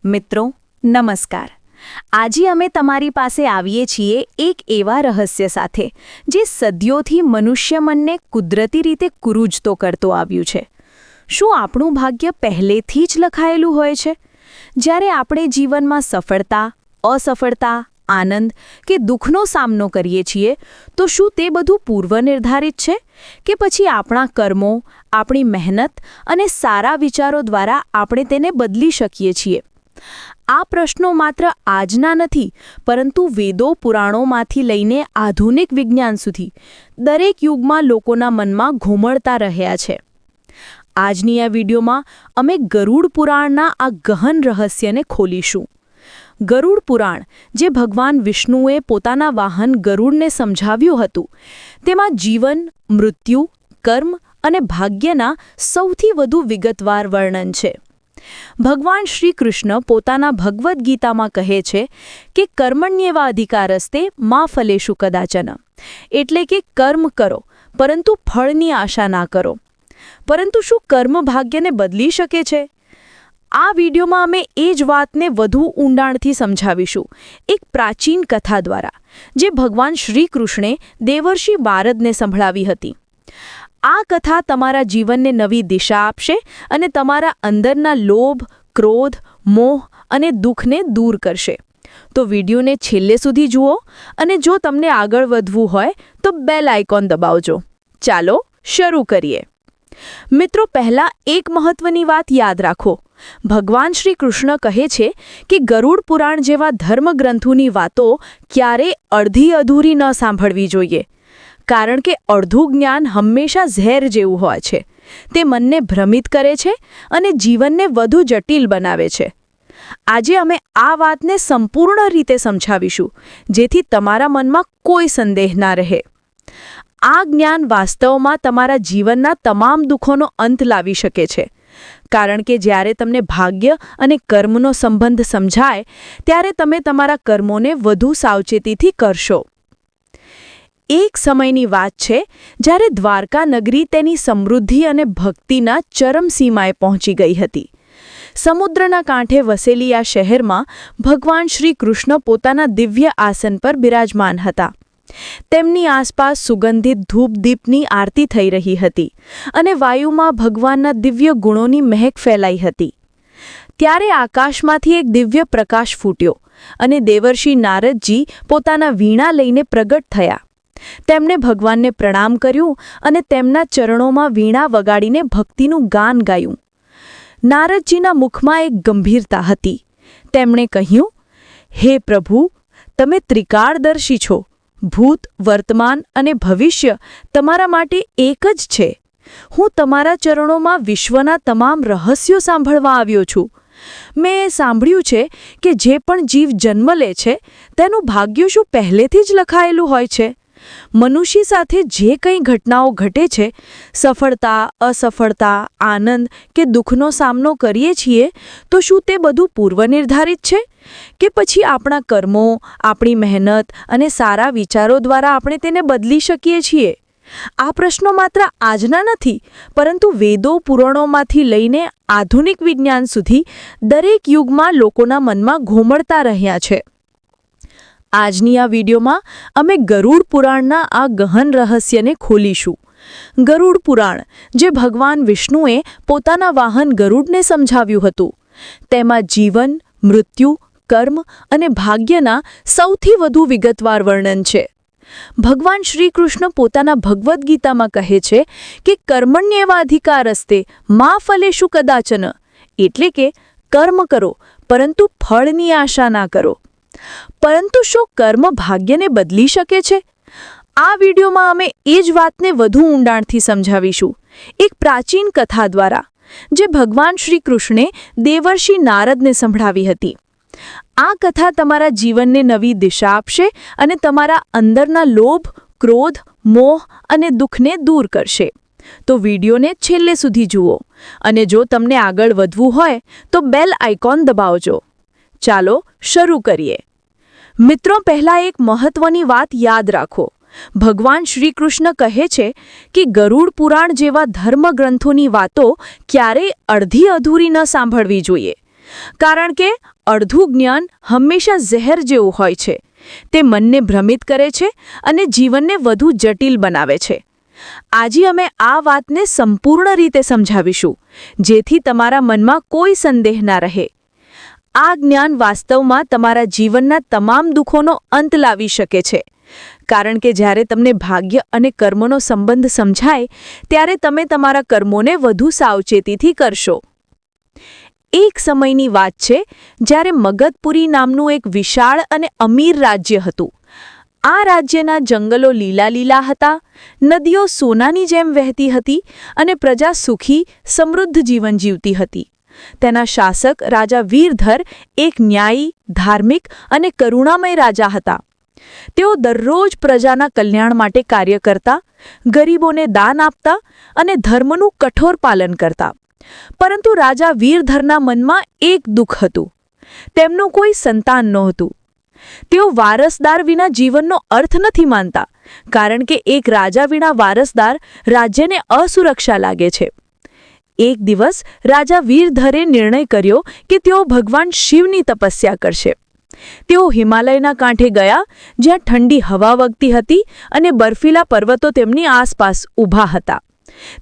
મિત્રો નમસ્કાર। આજે અમે તમારી પાસે આવીએ છીએ એક એવા રહસ્ય સાથે જે સદીઓથી મનુષ્ય મનને કુદરતી રીતે કુરુજતો કરતો આવ્યું છે। શું આપણું ભાગ્ય પહેલેથી જ લખાયેલું હોય છે? જ્યારે આપણે જીવનમાં સફળતા, અસફળતા, આનંદ કે દુઃખનો સામનો કરીએ છીએ તો શું તે બધું પૂર્વનિર્ધારિત છે કે પછી આપણા કર્મો, આપણી મહેનત અને સારા વિચારો દ્વારા આપણે તેને બદલી શકીએ છીએ? આ પ્રશ્નો માત્ર આજના નથી, પરંતુ વેદો પુરાણોમાંથી લઈને આધુનિક વિજ્ઞાન સુધી દરેક યુગમાં લોકોના મનમાં ઘૂમડતા રહ્યા છે। આજની આ વિડીયોમાં અમે ગરુડ પુરાણના આ ગહન રહસ્યને ખોલીશું। ગરુડ પુરાણ, જે ભગવાન વિષ્ણુએ પોતાના વાહન ગરુડને સમજાવ્યું હતું, તેમાં જીવન, મૃત્યુ, કર્મ અને ભાગ્યના સૌથી વધુ વિગતવાર વર્ણન છે। ભગવાન શ્રી કૃષ્ણ પોતાના ભગવદ્ ગીતામાં કહે છે કે કર્મણ્યેવાધિકારસ્તે મા ફલેષુ કદાચન, એટલે કે કર્મ કરો પરંતુ ફળની આશા ના કરો। પરંતુ શું કર્મ ભાગ્યને બદલી શકે છે? આ વિડીયોમાં અમે એ જ વાતને વધુ ઊંડાણથી સમજાવીશું, એક પ્રાચીન કથા દ્વારા, જે ભગવાન શ્રી કૃષ્ણે દેવર્ષિ નારદને સંભળાવી હતી। આ કથા તમારા જીવનને નવી દિશા આપશે અને તમારા અંદરના લોભ, ક્રોધ, મોહ અને દુઃખને દૂર કરશે। તો વિડીયોને છેલ્લે સુધી જુઓ અને જો તમને આગળ વધવું હોય તો બેલ આઇકોન દબાવજો। ચાલો શરૂ કરીએ। મિત્રો, પહેલા એક મહત્વની વાત યાદ રાખો। ભગવાન શ્રી કૃષ્ણ કહે છે કે ગરુડ પુરાણ જેવા ધર્મગ્રંથોની વાતો ક્યારેય અડધી અધૂરી ન સાંભળવી જોઈએ, કારણ કે અડધું જ્ઞાન હંમેશા ઝેર જેવું હોય છે। તે મનને ભ્રમિત કરે છે અને જીવનને વધુ જટિલ બનાવે છે। આજે અમે આ વાતને સંપૂર્ણ રીતે સમજાવીશું, જેથી તમારા મનમાં કોઈ સંદેહ ના રહે। આ જ્ઞાન વાસ્તવમાં તમારા જીવનના તમામ દુઃખોનો અંત લાવી શકે છે, કારણ કે જ્યારે તમને ભાગ્ય અને કર્મનો સંબંધ સમજાય, ત્યારે તમે તમારા કર્મોને વધુ સાવચેતીથી કરશો। એક સમયની વાત છે જ્યારે દ્વારકા નગરી તેની સમૃદ્ધિ અને ભક્તિના ચરમસીમાએ પહોંચી ગઈ હતી। સમુદ્રના કાંઠે વસેલી આ શહેરમાં ભગવાન શ્રી કૃષ્ણ પોતાના દિવ્ય આસન પર બિરાજમાન હતા। તેમની આસપાસ સુગંધિત ધૂપ-દીપની આરતી થઈ રહી હતી અને વાયુમાં ભગવાનના દિવ્ય ગુણોની મહેક ફેલાઈ હતી। ત્યારે આકાશમાંથી એક દિવ્ય પ્રકાશ ફૂટ્યો અને દેવર્ષિ નારદજી પોતાના વીણા લઈને પ્રગટ થયા। તેમણે ભગવાનને પ્રણામ કર્યું અને તેમના ચરણોમાં વીણા વગાડીને ભક્તિનું ગાન ગાયું। નારદજીના મુખમાં એક ગંભીરતા હતી। તેમણે કહ્યું, હે પ્રભુ, તમે ત્રિકાળદર્શી છો। ભૂત, વર્તમાન અને ભવિષ્ય તમારા માટે એક જ છે। હું તમારા ચરણોમાં વિશ્વના તમામ રહસ્યો સાંભળવા આવ્યો છું। મેં સાંભળ્યું છે કે જે પણ જીવ જન્મ લે છે તેનું ભાગ્ય શું પહેલેથી જ લખાયેલું હોય છે? મનુષ્ય સાથે જે કંઈ ઘટનાઓ ઘટે છે, સફળતા, અસફળતા, આનંદ કે દુઃખનો સામનો કરીએ છીએ, તો શું તે બધું પૂર્વનિર્ધારિત છે કે પછી આપણા કર્મો, આપણી મહેનત અને સારા વિચારો દ્વારા આપણે તેને બદલી શકીએ છીએ? આ પ્રશ્નો માત્ર આજના નથી, પરંતુ વેદો પુરાણોમાંથી લઈને આધુનિક વિજ્ઞાન સુધી દરેક યુગમાં લોકોના મનમાં ઘૂમડતા રહ્યા છે। આજની આ વિડીયોમાં અમે ગરુડ પુરાણના આ ગહન રહસ્યને ખોલીશું। ગરુડ પુરાણ, જે ભગવાન વિષ્ણુએ પોતાના વાહન ગરુડને સમજાવ્યું હતું, તેમાં જીવન, મૃત્યુ, કર્મ અને ભાગ્યના સૌથી વધુ વિગતવાર વર્ણન છે। ભગવાન શ્રી કૃષ્ણ પોતાના ભગવદ્ ગીતામાં કહે છે કે કર્મણ્યેવાધિકારસ્તે મા ફલેષુ કદાચન, એટલે કે કર્મ કરો પરંતુ ફળની આશા ના કરો। પરંતુ શું કર્મ ભાગ્યને બદલી શકે છે? આ વિડીયોમાં અમે એ જ વાતને વધુ ઊંડાણથી સમજાવીશું, એક પ્રાચીન કથા દ્વારા, જે ભગવાન શ્રી કૃષ્ણે દેવર્ષિ નારદને સંભળાવી હતી। આ કથા તમારા જીવનને નવી દિશા આપશે અને તમારા અંદરના લોભ, ક્રોધ, મોહ અને દુઃખને દૂર કરશે। તો વિડીયોને છેલ્લે સુધી જુઓ અને જો તમને આગળ વધવું હોય તો બેલ આઇકોન દબાવજો। ચાલો શરૂ કરીએ। મિત્રો, પહેલા એક મહત્વની વાત યાદ રાખો। ભગવાન શ્રી કૃષ્ણ કહે છે કે ગરુડ પુરાણ જેવા ધર્મગ્રંથોની વાતો ક્યારેય અડધી અધૂરી ન સાંભળવી જોઈએ, કારણ કે અડધું જ્ઞાન હંમેશા ઝેર જેવું હોય છે. તે મનને ભ્રમિત કરે છે અને જીવનને વધુ જટિલ બનાવે છે. આજે અમે આ વાતને સંપૂર્ણ રીતે સમજાવીશું, જેથી તમારા મનમાં કોઈ સંદેહ ના રહે. આ જ્ઞાન વાસ્તવમાં તમારા જીવનના તમામ દુઃખોનો અંત લાવી શકે છે. કારણ કે જ્યારે તમને ભાગ્ય અને કર્મનો સંબંધ સમજાય, ત્યારે તમે તમારા કર્મોને વધુ સાવચેતીથી કરશો. એક સમયની વાત છે જ્યારે મગધપુરી નામનું એક વિશાળ અને અમીર રાજ્ય હતું. આ રાજ્યના જંગલો લીલા લીલા હતા, નદીઓ સોનાની જેમ વહેતી હતી અને પ્રજા સુખી, સમૃદ્ધ જીવન જીવતી હતી. તેના શાસક રાજા વીરધર એક ન્યાયી, ધાર્મિક અને કરુણામય રાજા હતા. તેઓ દરરોજ પ્રજાના કલ્યાણ માટે કાર્ય કરતા, ગરીબોને દાન આપતા અને ધર્મનું કઠોર પાલન કરતા. પરંતુ રાજા વીરધરના મનમાં એક દુઃખ હતું. તેમનું કોઈ સંતાન નહોતું. તેઓ વારસદાર વિના જીવનનો અર્થ નથી માનતા, કારણ કે એક રાજા વિના વારસદાર રાજ્યને અસુરક્ષા લાગે છે. એક દિવસ રાજા વીરધરે નિર્ણય કર્યો કે તેઓ ભગવાન શિવની તપસ્યા કરશે. તેઓ હિમાલયના કાંઠે ગયા, જ્યાં ઠંડી હવા વગતી હતી અને બર્ફીલા પર્વતો તેમની આસપાસ ઊભા હતા.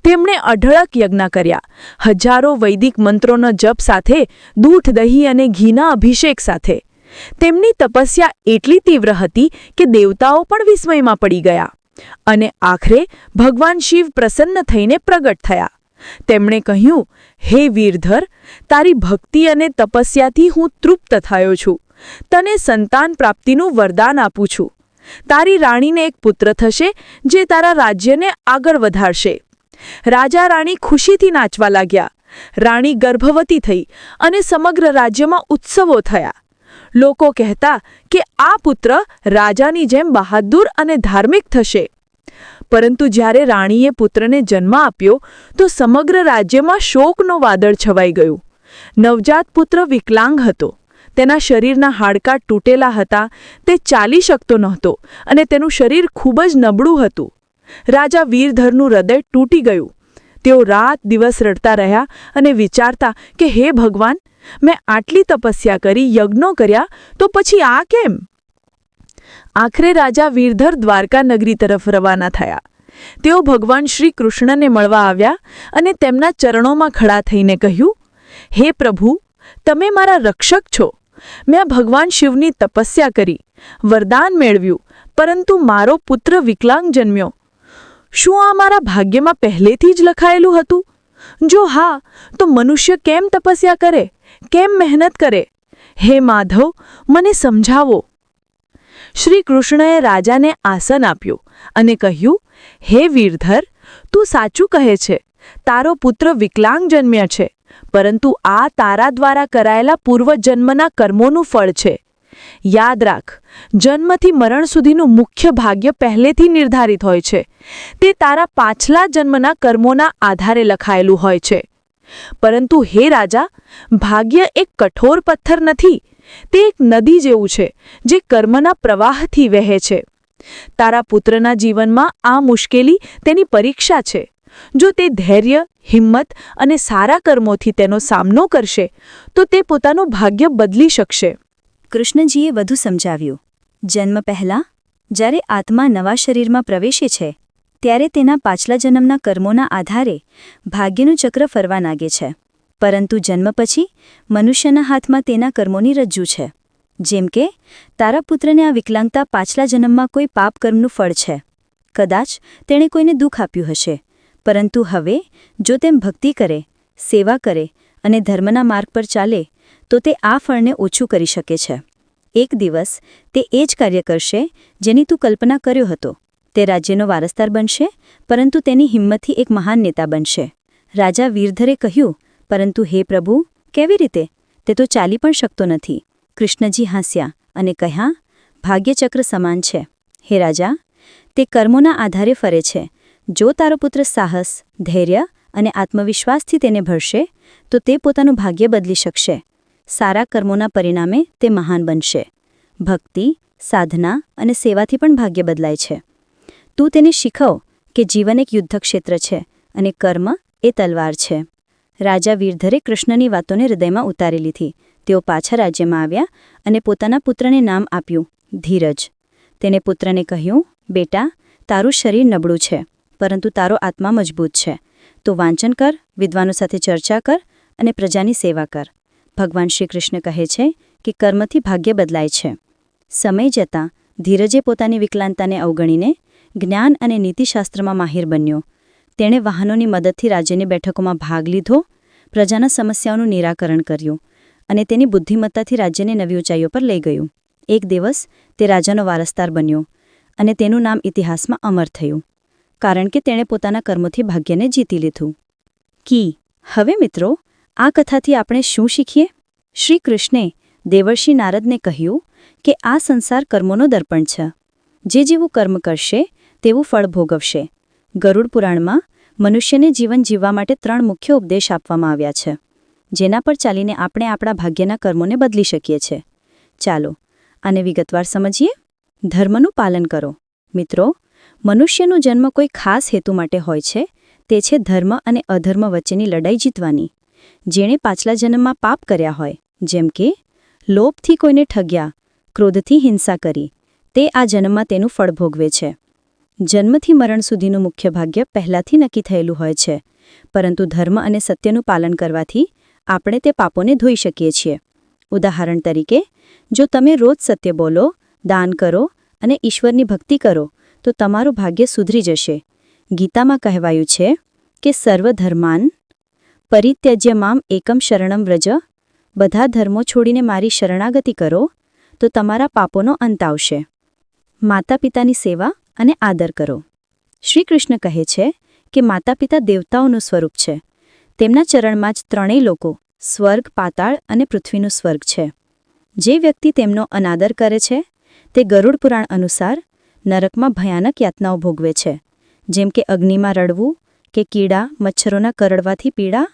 તેમણે અઢળક યજ્ઞ કર્યા, હજારો વૈદિક મંત્રોનો જપ સાથે, દૂધ, દહીં અને ઘીના અભિષેક સાથે. તેમની તપસ્યા એટલી તીવ્ર હતી કે દેવતાઓ પણ વિસ્મયમાં પડી ગયા. અને આખરે ભગવાન શિવ પ્રસન્ન થઈને પ્રગટ થયા. તેમણે કહ્યું, હે વીરધર, તારી ભક્તિ અને તપસ્યાથી હું તૃપ્ત થયો છું. તને સંતાન પ્રાપ્તિનું વરદાન આપું છું. તારી રાણીને એક પુત્ર થશે, જે તારા રાજ્યને આગળ વધારશે. રાજા રાણી ખુશીથી નાચવા લાગ્યા. રાણી ગર્ભવતી થઈ અને સમગ્ર રાજ્યમાં ઉત્સવો થયા. લોકો કહેતા કે આ પુત્ર રાજાની જેમ બહાદુર અને ધાર્મિક થશે. પરંતુ જ્યારે રાણીએ પુત્રને જન્મ આપ્યો, તો સમગ્ર રાજ્યમાં શોકનો વાદળ છવાઈ ગયું. નવજાત પુત્ર વિકલાંગ હતો. તેના શરીરના હાડકાં તૂટેલા હતા, તે ચાલી શકતો નહોતો અને તેનું શરીર ખૂબ જ નબળું હતું. રાજા વીરધરનું હૃદય તૂટી ગયું. તેઓ રાત દિવસ રડતા રહ્યા અને વિચારતા કે હે ભગવાન, મેં આટલી તપસ્યા કરી, યજ્ઞો કર્યા, તો પછી આ કેમ? આખરે રાજા વીરધર દ્વારકા નગરી તરફ રવાના થયા. તેઓ ભગવાન શ્રી કૃષ્ણને મળવા આવ્યા અને તેમના ચરણોમાં ખડા થઈને કહ્યું, હે પ્રભુ, તમે મારા રક્ષક છો. મેં ભગવાન શિવની તપસ્યા કરી, વરદાન મેળવ્યું, પરંતુ મારો પુત્ર વિકલાંગ જન્મ્યો. શું આ મારા ભાગ્યમાં પહેલેથી જ લખાયેલું હતું? જો હા, તો મનુષ્ય કેમ તપસ્યા કરે, કેમ મહેનત કરે? હે માધવ, મને સમજાવો. શ્રી કૃષ્ણએ રાજાને આસન આપ્યું અને કહ્યું, હે વીરધર, તું સાચું કહે છે. તારો પુત્ર વિકલાંગ જન્મ્યો છે, પરંતુ આ તારા દ્વારા કરાયેલા પૂર્વજન્મના કર્મોનું ફળ છે. યાદ રાખ, જન્મથી મરણ સુધીનું મુખ્ય ભાગ્ય પહેલેથી નિર્ધારિત હોય છે. તે તારા પાછલા જન્મના કર્મોના આધારે લખાયેલું હોય છે. પરંતુ હે રાજા, ભાગ્ય એક કઠોર પથ્થર નથી. તે એક નદી જેવું છે, જે કર્મના પ્રવાહથી વહે છે. તારા પુત્રના જીવનમાં આ મુશ્કેલી તેની પરીક્ષા છે. જો તે ધૈર્ય, હિંમત અને સારા કર્મોથી તેનો સામનો કરશે, તો તે પોતાનું ભાગ્ય બદલી શકશે. કૃષ્ણજીએ વધુ સમજાવ્યું, જન્મ પહેલાં જ્યારે આત્મા નવા શરીરમાં પ્રવેશે છે, ત્યારે તેના પાછલા જન્મના કર્મોના આધારે ભાગ્યનું ચક્ર ફરવા લાગે છે. પરંતુ જન્મ પછી મનુષ્યના હાથમાં તેના કર્મોની રજ્જુ છે. જેમ કે તારા પુત્રને આ વિકલાંગતા પાછલા જન્મમાં કોઈ પાપ કર્મનું ફળ છે. કદાચ તેણે કોઈને દુઃખ આપ્યું હશે, પરંતુ હવે જો તેમ ભક્તિ કરે, સેવા કરે અને ધર્મના માર્ગ પર ચાલે, તો તે આ ફળને ઓછું કરી શકે છે. એક દિવસ તે એ જ કાર્ય કરશે જેની તું કલ્પના કર્યો હતો. તે રાજ્યનો વારસદાર બનશે, પરંતુ તેની હિંમતથી એક મહાન નેતા બનશે. રાજા વીરધરે કહ્યું, પરંતુ હે પ્રભુ, કેવી રીતે? તે તો ચાલી પણ શકતો નથી. કૃષ્ણજી હાસ્યા અને કહ્યા, ભાગ્યચક્ર સમાન છે. હે રાજા, તે કર્મોના આધારે ફરે છે. જો તારો પુત્ર સાહસ, ધૈર્ય અને આત્મવિશ્વાસથી તેને ભરશે, તો તે પોતાનું ભાગ્ય બદલી શકશે. સારા કર્મોના પરિણામે તે મહાન બનશે. ભક્તિ, સાધના અને સેવાથી પણ ભાગ્ય બદલાય છે. તું તેને શીખવ કે જીવન એક યુદ્ધક્ષેત્ર છે અને કર્મ એ તલવાર છે. રાજા વીરધરે કૃષ્ણની વાતોને હૃદયમાં ઉતારી લીધી. તેઓ પાછા રાજ્યમાં આવ્યા અને પોતાના પુત્રને નામ આપ્યું ધીરજ. તેને પુત્રને કહ્યું, બેટા, તારું શરીર નબળું છે, પરંતુ તારો આત્મા મજબૂત છે. તું વાંચન કર, વિદ્વાનો સાથે ચર્ચા કર અને પ્રજાની સેવા કર. ભગવાન શ્રી કૃષ્ણ કહે છે કે કર્મથી ભાગ્ય બદલાય છે. સમય જતાં ધીરજે પોતાની વિકલાંગતાને અવગણીને જ્ઞાન અને નીતિશાસ્ત્રમાં માહિર બન્યો. તેણે વાહનોની મદદથી રાજ્યની બેઠકોમાં ભાગ લીધો, પ્રજાના સમસ્યાઓનું નિરાકરણ કર્યું અને તેની બુદ્ધિમત્તાથી રાજ્યને નવી ઊંચાઈઓ પર લઈ ગયું. એક દિવસ તે રાજાનો વારસદાર બન્યો અને તેનું નામ ઇતિહાસમાં અમર થયું, કારણ કે તેણે પોતાના કર્મોથી ભાગ્યને જીતી લીધું. હવે મિત્રો, આ કથાથી આપણે શું શીખીએ? શ્રી કૃષ્ણે દેવર્ષિ નારદને કહ્યું કે આ સંસાર કર્મોનો દર્પણ છે. જે જેવું કર્મ કરશે તેવું ફળ ભોગવશે. ગરુડ પુરાણમાં મનુષ્યને જીવન જીવવા માટે 3 મુખ્ય ઉપદેશ આપવામાં આવ્યા છે, જેના પર ચાલીને આપણે આપણા ભાગ્યના કર્મોને બદલી શકીએ છીએ. ચાલો આને વિગતવાર સમજીએ. ધર્મનું પાલન કરો. મિત્રો, મનુષ્યનો જન્મ કોઈ ખાસ હેતુ માટે હોય છે. તે છે ધર્મ અને અધર્મ વચ્ચેની લડાઈ જીતવાની. જેણે પાછલા જન્મમાં પાપ કર્યા હોય, જેમ કે લોભથી કોઈને ઠગ્યા, ક્રોધથી હિંસા કરી, તે આ જન્મમાં તેનું ફળ ભોગવે છે. જન્મથી મરણ સુધીનું મુખ્ય ભાગ્ય પહેલાંથી નક્કી થયેલું હોય છે, પરંતુ ધર્મ અને સત્યનું પાલન કરવાથી આપણે તે પાપોને ધોઈ શકીએ છીએ. ઉદાહરણ તરીકે, જો તમે રોજ સત્ય બોલો, દાન કરો અને ઈશ્વરની ભક્તિ કરો, તો તમારું ભાગ્ય સુધરી જશે. ગીતામાં કહેવાયું છે કે સર્વધર્માન પરિત્યજ્ય મામ એકમ શરણમ વ્રજ. બધા ધર્મો છોડીને મારી શરણાગતિ કરો, તો તમારા પાપોનો અંત આવશે. માતા પિતાની સેવા અને આદર કરો. શ્રી કૃષ્ણ કહે છે કે માતા પિતા દેવતાઓનું સ્વરૂપ છે. તેમના ચરણમાં જ 3 લોકો, સ્વર્ગ, પાતાળ અને પૃથ્વીનું સ્વર્ગ છે. જે વ્યક્તિ તેમનો અનાદર કરે છે, તે ગરુડ પુરાણ અનુસાર નરકમાં ભયાનક યાતનાઓ ભોગવે છે, જેમ કે અગ્નિમાં રડવું કે કીડા મચ્છરોના કરડવાથી પીડા,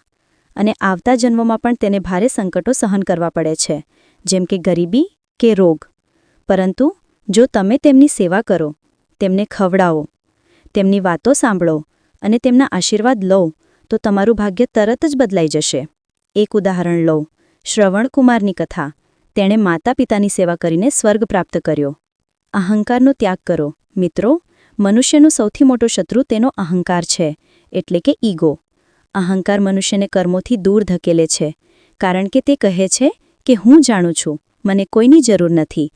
અને આવતા જન્મોમાં પણ તેને ભારે સંકટો સહન કરવા પડે છે, જેમ કે ગરીબી કે રોગ. પરંતુ જો તમે તેમની સેવા કરો, તેમને ખવડાવો, તેમની વાતો સાંભળો અને તેમના આશીર્વાદ લો, તો તમારું ભાગ્ય તરત જ બદલાઈ જશે. એક ઉદાહરણ લો, શ્રવણકુમારની કથા. તેણે માતા પિતાની સેવા કરીને સ્વર્ગ પ્રાપ્ત કર્યો. અહંકારનો ત્યાગ કરો. મિત્રો, મનુષ્યનો સૌથી મોટો શત્રુ તેનો અહંકાર છે, એટલે કે ઈગો. અહંકાર મનુષ્યને કર્મોથી દૂર ધકેલે છે, કારણ કે તે કહે છે કે હું જાણું છું, મને કોઈની જરૂર નથી.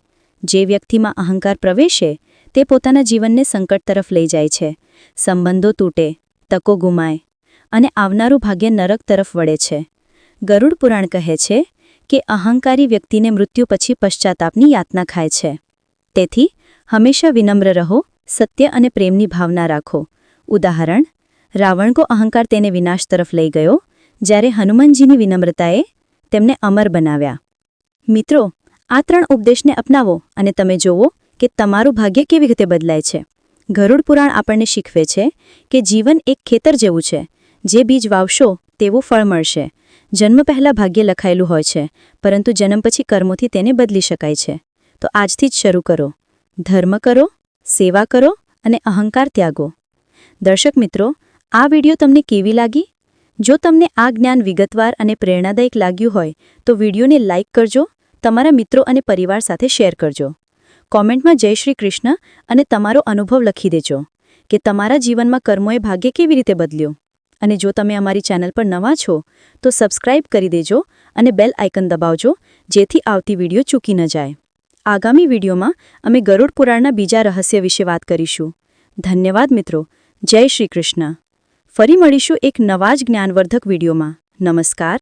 જે વ્યક્તિમાં અહંકાર પ્રવેશે, તે પોતાના જીવનને સંકટ તરફ લઈ જાય છે. સંબંધો તૂટે, તકો ગુમાય અને આવનારું ભાગ્ય નરક તરફ વળે છે. ગરુડ પુરાણ કહે છે કે અહંકારી વ્યક્તિને મૃત્યુ પછી પશ્ચાતાપની યાતના ખાય છે. તેથી હંમેશા વિનમ્ર રહો, સત્ય અને પ્રેમની ભાવના રાખો. ઉદાહરણ, રાવણનો અહંકાર તેને વિનાશ તરફ લઈ ગયો, જ્યારે હનુમાનજીની વિનમ્રતાએ તેમને અમર બનાવ્યા. મિત્રો, આ 3 ઉપદેશને અપનાવો અને તમે જોવો કે તમારું ભાગ્ય કેવી રીતે બદલાય છે. ગરુડ પુરાણ આપણને શીખવે છે કે જીવન એક ખેતર જેવું છે. જે બીજ વાવશો તેવું ફળ મળશે. જન્મ પહેલાં ભાગ્ય લખાયેલું હોય છે, પરંતુ જન્મ પછી કર્મોથી તેને બદલી શકાય છે. તો આજથી જ શરૂ કરો. ધર્મ કરો, સેવા કરો અને અહંકાર ત્યાગો. દર્શક મિત્રો, આ વિડિયો તમને કેવી લાગી? જો તમને આ જ્ઞાન વિગતવાર અને પ્રેરણાદાયક લાગ્યું હોય, તો વિડિયોને લાઇક કરજો, તમારા મિત્રો અને પરિવાર સાથે શેર કરજો. કોમેન્ટમાં જય શ્રી કૃષ્ણ અને તમારો અનુભવ લખી દેજો કે તમારા જીવનમાં કર્મોએ ભાગ્ય કેવી રીતે બદલ્યો. અને જો તમે અમારી ચેનલ પર નવા છો, તો સબસ્ક્રાઇબ કરી દેજો અને બેલ આઇકન દબાવજો, જેથી આવતી વિડિયો ચૂકી ન જાય. આગામી વિડિયોમાં અમે ગરુડ પુરાણના બીજા રહસ્ય વિશે વાત કરીશું. ધન્યવાદ મિત્રો. જય શ્રી કૃષ્ણ. ફરી મળીશું એક નવા જ જ્ઞાનવર્ધક વિડિયોમાં. નમસ્કાર.